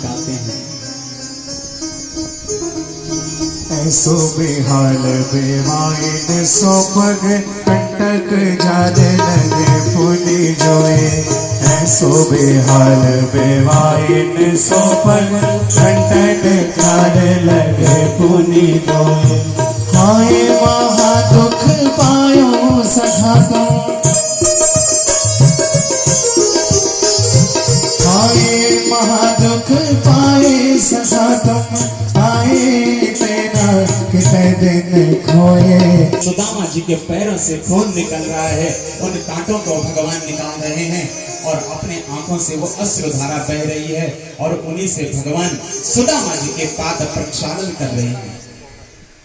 गाते हैं। ऐसो बेहाल बेवाइन सो पग कंटक जाने लगे पुनि जोए। ऐसो बेहाल बेवाइन सो पग कंटक जाने लगे पुनि जोए। हाय महा दुख पायो सखा तुम, हाय महा दुख पाए सखा तुम, आए दिन खोए। सुदामा जी के पैरों से खून निकल रहा है, उन कांटों को भगवान निकाल रहे हैं और अपने आंखों से वो अश्रुधारा बह रही है और उन्हीं से भगवान सुदामा जी के पाद प्रक्षालन कर रहे हैं।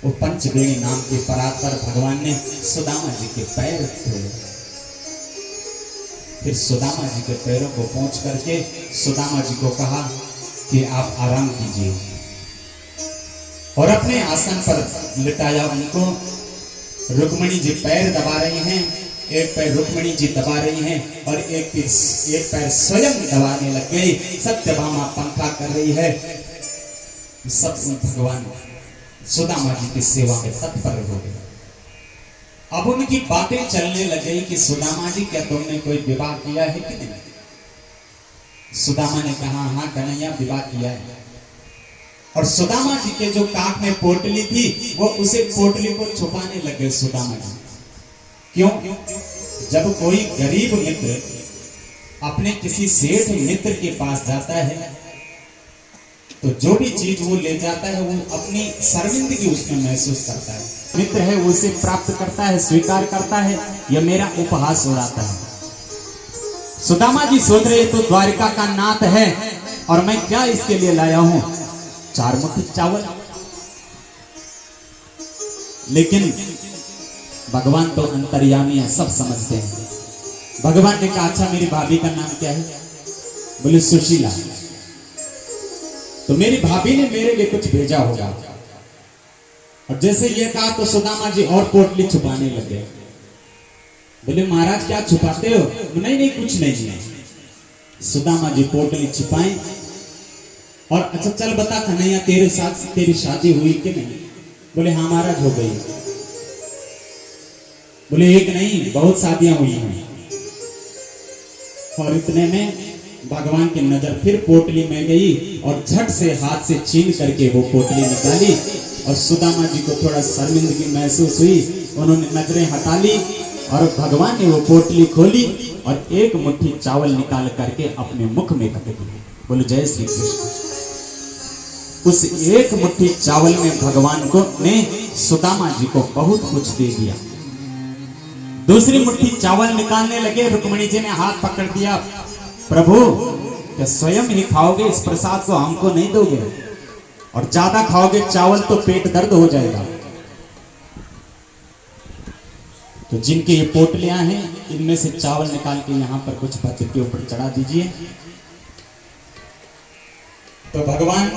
वो पंचबेणी नाम के परात पर भगवान ने सुदामा जी के पैर धोए। फिर सुदामा जी के पैरों को पोंछ करके सुदामा जी को कहा कि आप आराम कीजिए और अपने आसन पर लिटाया उनको। रुक्मिणी जी पैर दबा रही हैं, एक पैर रुक्मिणी जी दबा रही हैं और एक पैर स्वयं दबाने लग गई। सत्यभामा पंखा कर रही है। सब भगवान सुदामा जी की सेवा में तत्पर हो गए। अब उनकी बातें चलने लग गई कि सुदामा जी क्या तुमने कोई विवाह किया है कि नहीं? सुदामा ने कहा हाँ कन्हैया विवाह किया है। और सुदामा जी के जो काख में पोटली थी वो उसे पोटली को छुपाने लगे सुदामा जी। क्यों? जब कोई गरीब मित्र अपने किसी सेठ मित्र के पास जाता है तो जो भी चीज वो ले जाता है वो अपनी शर्मिंदगी उसमें महसूस करता है। मित्र है वो उसे प्राप्त करता है, स्वीकार करता है, यह मेरा उपहास उड़ाता है। सुदामा जी सोच रहे तो द्वारिका का नाथ है और मैं क्या इसके लिए लाया हूं, 4 मुट्ठी चावल। लेकिन भगवान तो अंतर्यामी है, सब समझते हैं। भगवान ने कहा अच्छा मेरी भाभी का नाम क्या है? बोले सुशीला। तो मेरी भाभी ने मेरे लिए कुछ भेजा होगा। और जैसे ये कहा तो सुदामा जी और पोटली छुपाने लगे। बोले महाराज क्या छुपाते हो? नहीं नहीं कुछ नहीं है। सुदामा जी पोटली छिपाए और अच्छा चल बता कन्हैया तेरे साथ तेरी शादी हुई कि नहीं? बोले हाँ महाराज हो गई। बोले एक नहीं बहुत शादियां हुई हैं। और इतने में भगवान की नजर फिर पोटली में गई और झट से हाथ से छीन करके वो पोटली निकाली और सुदामा जी को थोड़ा शर्मिंदगी महसूस हुई। उन्होंने नजरें हटा ली और भगवान ने वो पोटली खोली और एक मुट्ठी चावल निकाल करके अपने मुख में रख दी। बोले जय श्री कृष्ण। उस एक मुट्ठी चावल में भगवान को ने सुदामा जी को बहुत कुछ दे दिया। दूसरी मुट्ठी चावल निकालने लगे, रुक्मिणी जी ने हाथ पकड़ दिया। प्रभु क्या स्वयं ही खाओगे? इस प्रसाद को हमको नहीं दोगे? और ज्यादा खाओगे चावल तो पेट दर्द हो जाएगा। तो जिनके ये पोटलियां हैं इनमें से चावल निकाल के यहां पर कुछ पत्थर के ऊपर चढ़ा दीजिए। तो भगवान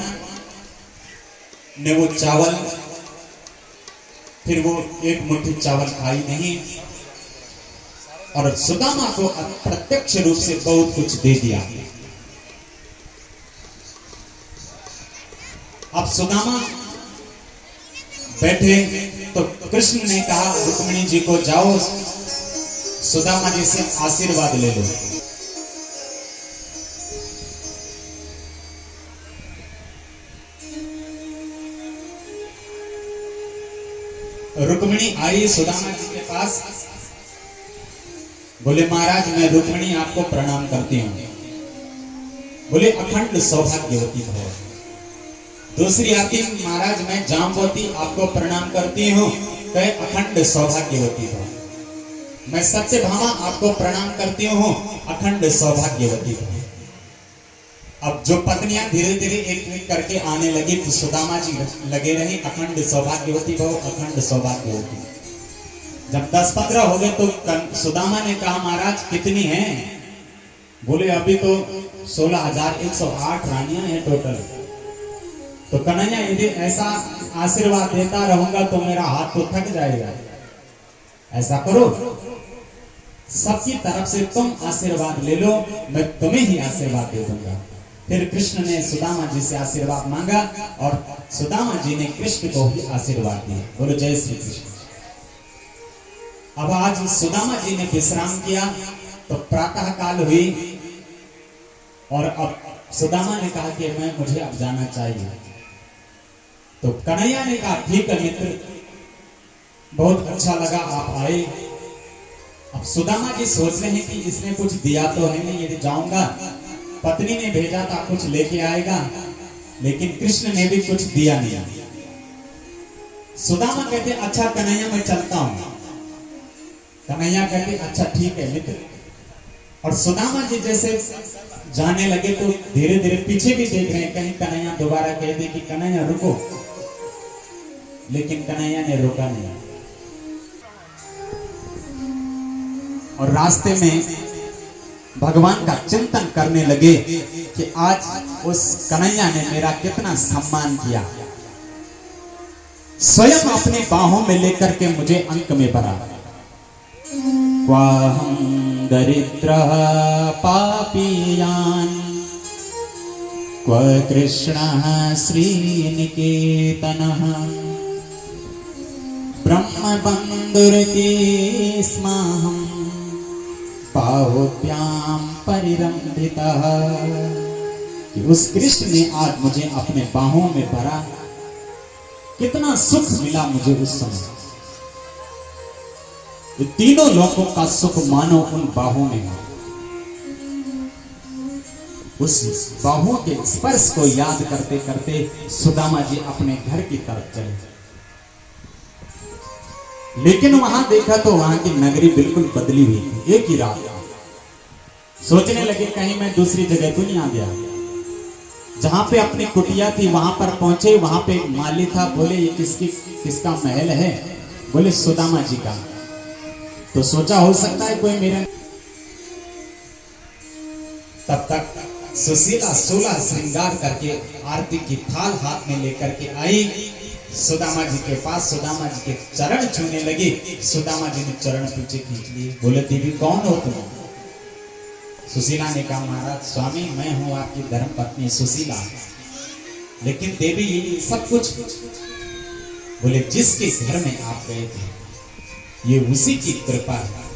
ने वो चावल, फिर वो एक मुट्ठी चावल खाई नहीं और सुदामा को प्रत्यक्ष रूप से बहुत कुछ दे दिया। अब सुदामा बैठे तो कृष्ण ने कहा रुक्मिणी जी को जाओ सुदामा जी से आशीर्वाद ले लो। रुक्मिणी आई सुदामा जी के पास। बोले महाराज मैं रुक्मिणी आपको प्रणाम करती हूँ। बोले अखंड सौभाग्यवती भव। दूसरी आती महाराज मैं जाम्बवती आपको प्रणाम करती हूँ। कहे अखंड सौभाग्यवती भव। मैं सत्यभामा आपको प्रणाम करती हूँ। अखंड सौभाग्यवती भव। अब जो पत्नियां धीरे धीरे एक एक करके आने लगी तो सुदामा जी लगे रहे अखंड सौभाग्यवती भव, अखंड सौभाग्यवती। जब 10-15 हो गए तो सुदामा ने कहा महाराज कितनी हैं? बोले अभी तो 16,108 रानियां हैं टोटल। तो कन्हैया यदि ऐसा आशीर्वाद देता रहूंगा तो मेरा हाथ तो थक जाएगा। ऐसा करो सबकी तरफ से तुम आशीर्वाद ले लो, मैं तुम्हें ही आशीर्वाद दे दूंगा। फिर कृष्ण ने सुदामा जी से आशीर्वाद मांगा और सुदामा जी ने कृष्ण को ही आशीर्वाद दिया। बोलो जय श्री कृष्ण। अब आज सुदामा जी ने विश्राम किया तो प्रातः काल हुई और अब सुदामा ने कहा कि मुझे अब जाना चाहिए। तो कन्हैया ने कहा ठीक है मित्र, बहुत अच्छा लगा आप आए। अब सुदामा जी सोच रहे हैं कि इसने कुछ दिया तो है नहीं, यदि जाऊंगा पत्नी ने भेजा था कुछ लेके आएगा, लेकिन कृष्ण ने भी कुछ दिया नहीं। सुदामा कहते अच्छा कन्हैया मैं चलता हूं। कन्हैया कहते अच्छा ठीक है मित्र। और सुदामा जी जैसे जाने लगे तो धीरे धीरे पीछे भी देख रहे हैं कहीं कन्हैया दोबारा कह दे कि कन्हैया रुको, लेकिन कन्हैया ने रोका नहीं। और रास्ते में भगवान का चिंतन करने लगे कि आज उस कन्हैया ने मेरा कितना सम्मान किया, स्वयं अपनी बाहों में लेकर के मुझे अंक में भरा। क्वाहं दरिद्रः पापीयान् क्व कृष्णः श्रीनिकेतनः ब्रह्मबन्धुरिति स्माहं बाहुभ्यां परिरंभितः। कि उस कृष्ण ने आज मुझे अपने बाहों में भरा, कितना सुख मिला मुझे उस समय। तीनों लोगों का सुख मानो उन बाहों में है। उस बाहों के स्पर्श को याद करते करते सुदामा जी अपने घर की तरफ चले। लेकिन वहां देखा तो वहां की नगरी बिल्कुल बदली हुई थी। एक ही रात सोचने लगे कहीं मैं दूसरी जगह तो नहीं आ गया। जहां पे अपनी कुटिया थी वहां पर पहुंचे, वहां पे माली था। बोले ये किसका महल है? बोले सुदामा जी का। तो सोचा हो सकता है कोई मेरा। तब तक सुशीला 16 श्रृंगार करके आरती की थाल हाथ में लेकर के आई सुदामा जी के पास। सुदामा जी के चरण छूने लगी। सुदामा जी ने चरण पीछे खींच लिए। बोले देवी कौन हो तुम? सुशीला ने कहा महाराज स्वामी मैं हूं आपकी धर्म पत्नी सुशीला। लेकिन देवी ये सब कुछ? बोले जिसके घर में आप गए थे ये उसी की कृपा है।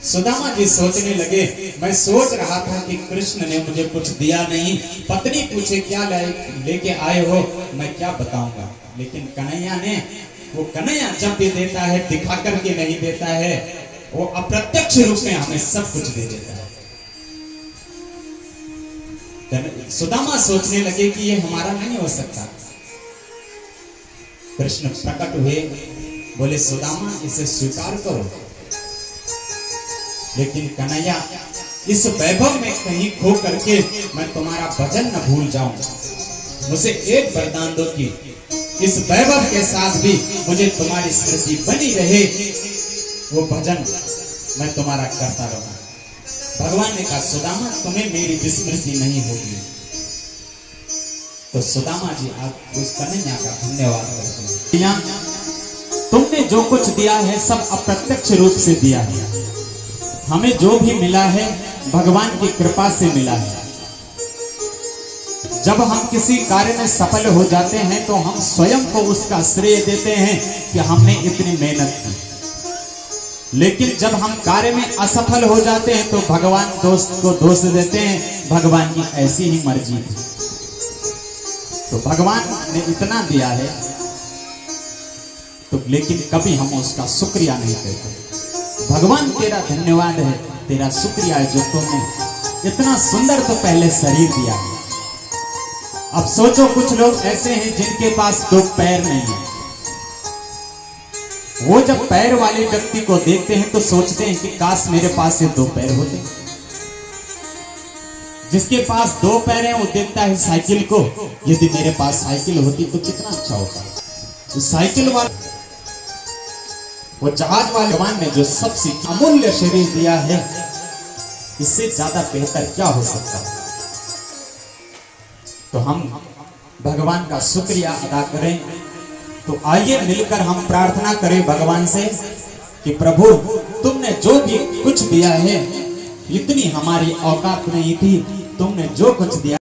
सुदामा जी सोचने लगे मैं सोच रहा था कि कृष्ण ने मुझे कुछ दिया नहीं। पत्नी पूछे क्या लेके आए हो, मैं क्या बताऊंगा। लेकिन कन्हैया ने, वो कन्हैया जब भी देता है दिखा करके नहीं देता है, वो अप्रत्यक्ष रूप में हमें सब कुछ दे देता है। सुदामा सोचने लगे कि ये हमारा नहीं हो सकता। कृष्ण प्रकट हुए, बोले सुदामा इसे स्वीकार करो। लेकिन कन्हैया इस वैभव में कहीं खो करके मैं तुम्हारा भजन न भूल जाऊं। मुझे एक वरदान दो कि इस वैभव के साथ भी मुझे तुम्हारी स्मृति बनी रहे, वो भजन मैं तुम्हारा करता रहूं। भगवान ने कहा सुदामा तुम्हें मेरी विस्मृति नहीं होगी। तो सुदामा जी आज उस कन्हैया का धन्यवाद करते हैं। तुमने जो कुछ दिया है सब अप्रत्यक्ष रूप से दिया है। हमें जो भी मिला है भगवान की कृपा से मिला है। जब हम किसी कार्य में सफल हो जाते हैं तो हम स्वयं को उसका श्रेय देते हैं कि हमने इतनी मेहनत की। लेकिन जब हम कार्य में असफल हो जाते हैं तो भगवान को दोष देते हैं, भगवान की ऐसी ही मर्जी थी। तो भगवान ने इतना दिया है तो लेकिन कभी हम उसका शुक्रिया नहीं करते। भगवान तेरा धन्यवाद है, तेरा शुक्रिया है जो तुमने इतना सुंदर तो पहले शरीर दिया है। अब सोचो कुछ लोग ऐसे हैं जिनके पास 2 पैर नहीं है। वो जब पैर वाले व्यक्ति को देखते हैं तो सोचते हैं कि काश मेरे पास ये 2 पैर होते। जिसके पास 2 पैर हैं वो देखता है साइकिल को, यदि मेरे पास साइकिल होती तो कितना अच्छा होता। तो साइकिल वाला, वो जहाज वाले भगवान ने जो सबसे अमूल्य शरीर दिया है, इससे ज्यादा बेहतर क्या हो सकता है। तो हम भगवान का शुक्रिया अदा करें। तो आइए मिलकर हम प्रार्थना करें भगवान से कि प्रभु तुमने जो भी कुछ दिया है इतनी हमारी औकात नहीं थी, तुमने जो कुछ दिया